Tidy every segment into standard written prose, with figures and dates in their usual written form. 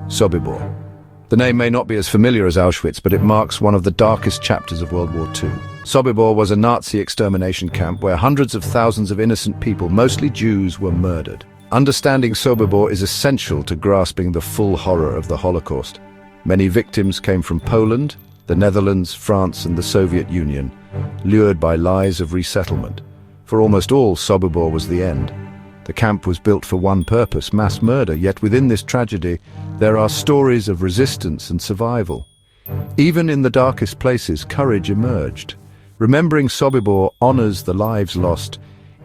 Sobibor. The name may not be as familiar as Auschwitz, but it marks one of the darkest chapters of World War II. Sobibor was a Nazi extermination camp where hundreds of thousands of innocent people, mostly Jews, were murdered. Understanding Sobibor is essential to grasping the full horror of the Holocaust. Many victims came from Poland, the Netherlands, France, and the Soviet Union, lured by lies of resettlement. For almost all, Sobibor was the end. The camp was built for one purpose, mass murder, yet within this tragedy, there are stories of resistance and survival. Even in the darkest places, courage emerged. Remembering Sobibor honors the lives lost.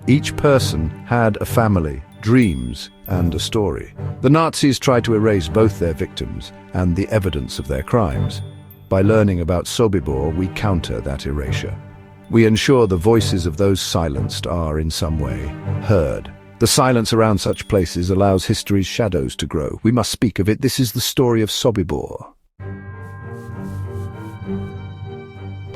Each person had a family, dreams, and a story. The Nazis tried to erase both their victims and the evidence of their crimes. By learning about Sobibor, we counter that erasure. We ensure the voices of those silenced are, in some way, heard. The silence around such places allows history's shadows to grow. We must speak of it. This is the story of Sobibor.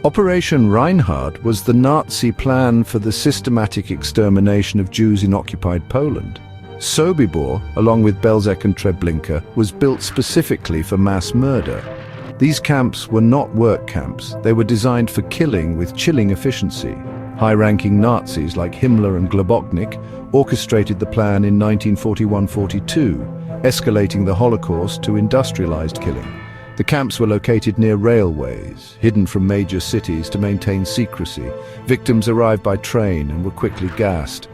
Operation Reinhard was the Nazi plan for the systematic extermination of Jews in occupied Poland. Sobibor, along with Belzec and Treblinka, was built specifically for mass murder. These camps were not work camps. They were designed for killing with chilling efficiency. High-ranking Nazis like Himmler and Globoknik orchestrated the plan in 1941-42, escalating the Holocaust to industrialized killing. The camps were located near railways, hidden from major cities to maintain secrecy. Victims arrived by train and were quickly gassed.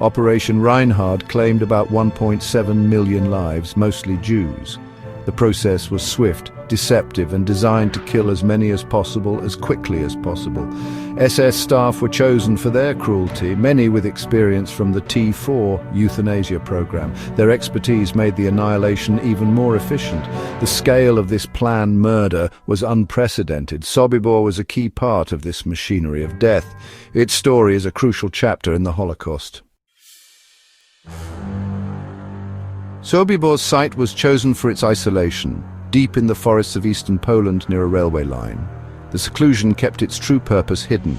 Operation Reinhard claimed about 1.7 million lives, mostly Jews. The process was swift, deceptive, and designed to kill as many as possible, as quickly as possible. SS staff were chosen for their cruelty, many with experience from the T4 euthanasia program. Their expertise made the annihilation even more efficient. The scale of this planned murder was unprecedented. Sobibor was a key part of this machinery of death. Its story is a crucial chapter in the Holocaust. Sobibor's site was chosen for its isolation, deep in the forests of eastern Poland near a railway line. The seclusion kept its true purpose hidden.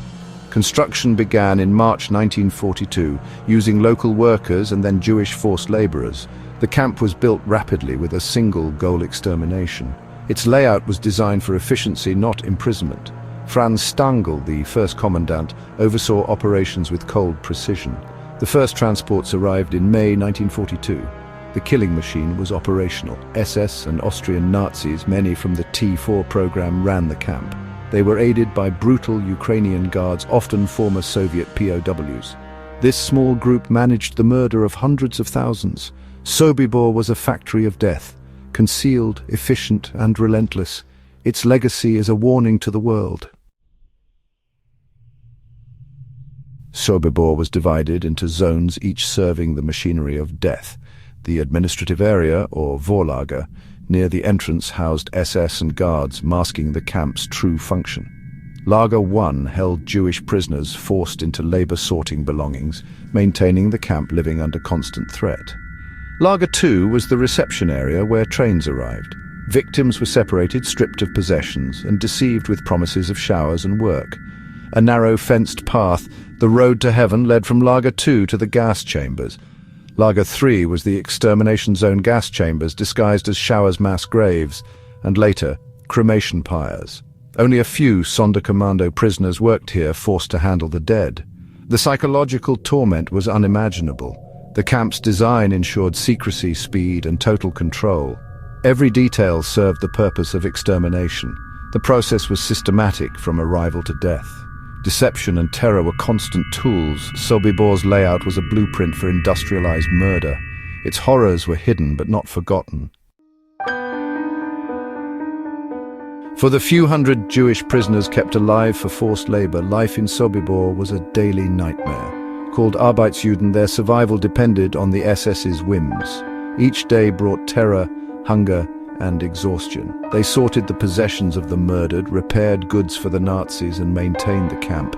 Construction began in March 1942, using local workers and then Jewish forced laborers. The camp was built rapidly with a single goal: extermination. Its layout was designed for efficiency, not imprisonment. Franz Stangl, the first commandant, oversaw operations with cold precision. The first transports arrived in May 1942. The killing machine was operational. SS and Austrian Nazis, many from the T4 program, ran the camp. They were aided by brutal Ukrainian guards, often former Soviet POWs. This small group managed the murder of hundreds of thousands. Sobibor was a factory of death, concealed, efficient, and relentless. Its legacy is a warning to the world. Sobibor was divided into zones, each serving the machinery of death. The administrative area, or Vorlager, near the entrance housed SS and guards, masking the camp's true function. Lager 1 held Jewish prisoners forced into labor-sorting belongings, maintaining the camp living under constant threat. Lager 2 was the reception area where trains arrived. Victims were separated, stripped of possessions, and deceived with promises of showers and work. A narrow fenced path, the road to heaven, led from Lager 2 to the gas chambers. Lager 3 was the extermination zone gas chambers disguised as showers mass graves, and later, cremation pyres. Only a few Sonderkommando prisoners worked here, forced to handle the dead. The psychological torment was unimaginable. The camp's design ensured secrecy, speed, and total control. Every detail served the purpose of extermination. The process was systematic from arrival to death. Deception and terror were constant tools. Sobibor's layout was a blueprint for industrialized murder. Its horrors were hidden but not forgotten. For the few hundred Jewish prisoners kept alive for forced labor, life in Sobibor was a daily nightmare. Called Arbeitsjuden, their survival depended on the SS's whims. Each day brought terror, hunger, and exhaustion. They sorted the possessions of the murdered, repaired goods for the Nazis, and maintained the camp.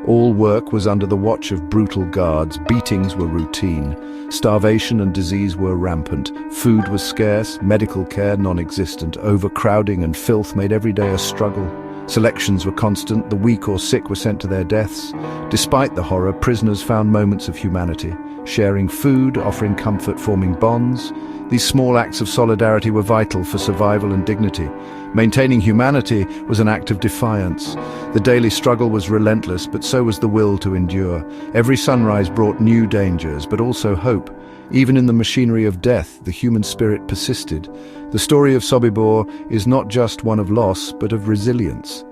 All work was under the watch of brutal guards. Beatings were routine. Starvation and disease were rampant. Food was scarce, medical care non-existent. Overcrowding and filth made every day a struggle. Selections were constant, the weak or sick were sent to their deaths. Despite the horror, prisoners found moments of humanity, sharing food, offering comfort, forming bonds. These small acts of solidarity were vital for survival and dignity. Maintaining humanity was an act of defiance. The daily struggle was relentless, but so was the will to endure. Every sunrise brought new dangers, but also hope. Even in the machinery of death, the human spirit persisted. The story of Sobibor is not just one of loss, but of resilience.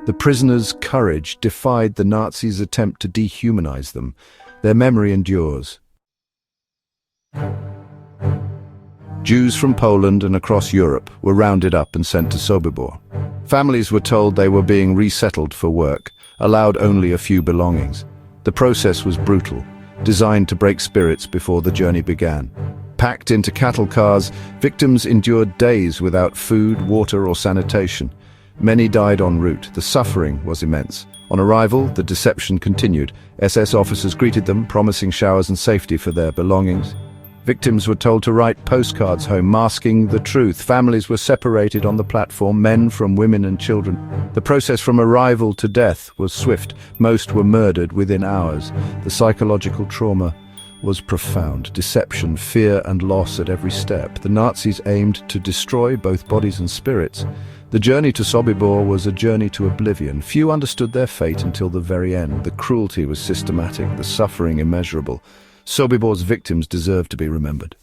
The prisoners' courage defied the Nazis' attempt to dehumanize them. Their memory endures. Jews from Poland and across Europe were rounded up and sent to Sobibor. Families were told they were being resettled for work, allowed only a few belongings. The process was brutal, designed to break spirits before the journey began. Packed into cattle cars, victims endured days without food, water, or sanitation. Many died en route. The suffering was immense. On arrival, the deception continued. SS officers greeted them, promising showers and safety for their belongings. Victims were told to write postcards home, masking the truth. Families were separated on the platform, men from women and children. The process from arrival to death was swift. Most were murdered within hours. The psychological trauma was profound. Deception, fear, and loss at every step. The Nazis aimed to destroy both bodies and spirits. The journey to Sobibor was a journey to oblivion. Few understood their fate until the very end. The cruelty was systematic, the suffering immeasurable. Sobibor's victims deserve to be remembered.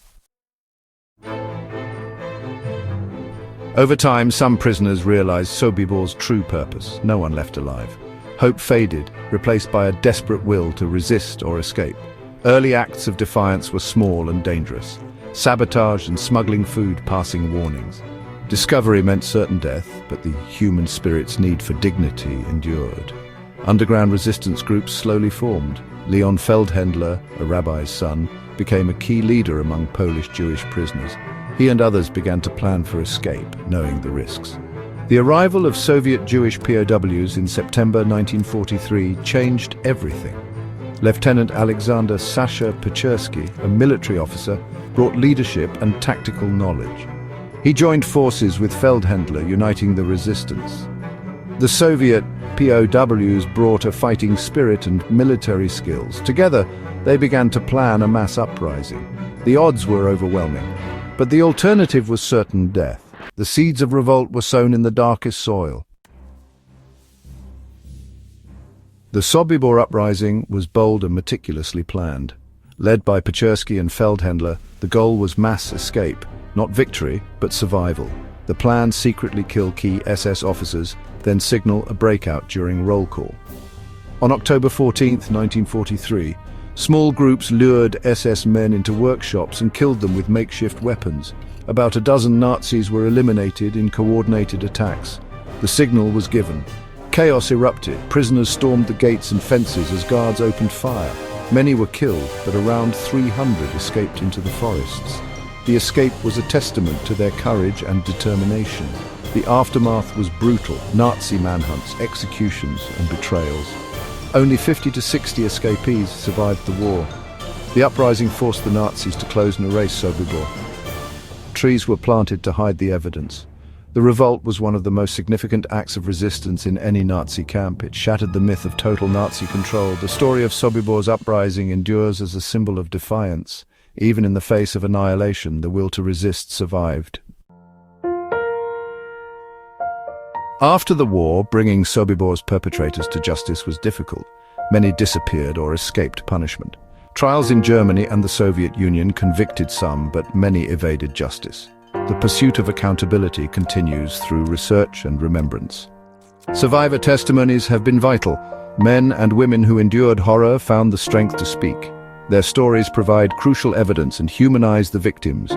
Over time, some prisoners realized Sobibor's true purpose. No one left alive. Hope faded, replaced by a desperate will to resist or escape. Early acts of defiance were small and dangerous. Sabotage and smuggling food, passing warnings. Discovery meant certain death, but the human spirit's need for dignity endured. Underground resistance groups slowly formed. Leon Feldhendler, a rabbi's son, became a key leader among Polish Jewish prisoners. He and others began to plan for escape, knowing the risks. The arrival of Soviet Jewish POWs in September 1943 changed everything. Lieutenant Alexander Sasha Pechersky, a military officer, brought leadership and tactical knowledge. He joined forces with Feldhendler, uniting the resistance. The Soviet POWs brought a fighting spirit and military skills. Together, they began to plan a mass uprising. The odds were overwhelming, but the alternative was certain death. The seeds of revolt were sown in the darkest soil. The Sobibor Uprising was bold and meticulously planned. Led by Pechersky and Feldhendler, the goal was mass escape, not victory, but survival. The plan secretly kill key SS officers, then signal a breakout during roll call. On October 14, 1943, small groups lured SS men into workshops and killed them with makeshift weapons. About a dozen Nazis were eliminated in coordinated attacks. The signal was given. Chaos erupted. Prisoners stormed the gates and fences as guards opened fire. Many were killed, but around 300 escaped into the forests. The escape was a testament to their courage and determination. The aftermath was brutal. Nazi manhunts, executions, and betrayals. Only 50 to 60 escapees survived the war. The uprising forced the Nazis to close and erase Sobibor. Trees were planted to hide the evidence. The revolt was one of the most significant acts of resistance in any Nazi camp. It shattered the myth of total Nazi control. The story of Sobibor's uprising endures as a symbol of defiance. Even in the face of annihilation, the will to resist survived. After the war, bringing Sobibor's perpetrators to justice was difficult. Many disappeared or escaped punishment. Trials in Germany and the Soviet Union convicted some, but many evaded justice. The pursuit of accountability continues through research and remembrance. Survivor testimonies have been vital. Men and women who endured horror found the strength to speak. Their stories provide crucial evidence and humanize the victims.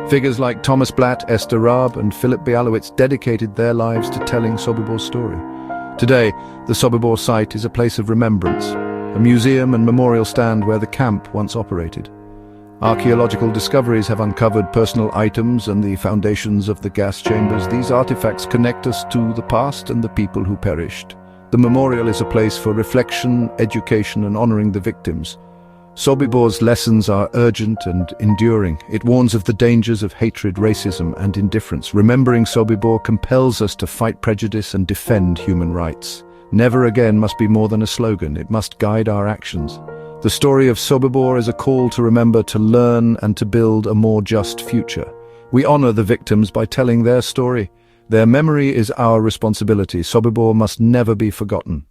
Figures like Thomas Blatt, Esther Raab, and Philip Bialowitz dedicated their lives to telling Sobibor's story. Today, the Sobibor site is a place of remembrance, a museum and memorial stand where the camp once operated. Archaeological discoveries have uncovered personal items and the foundations of the gas chambers. These artifacts connect us to the past and the people who perished. The memorial is a place for reflection, education, and honoring the victims. Sobibor's lessons are urgent and enduring. It warns of the dangers of hatred, racism, and indifference. Remembering Sobibor compels us to fight prejudice and defend human rights. Never again must be more than a slogan. It must guide our actions. The story of Sobibor is a call to remember, to learn, and to build a more just future. We honor the victims by telling their story. Their memory is our responsibility. Sobibor must never be forgotten.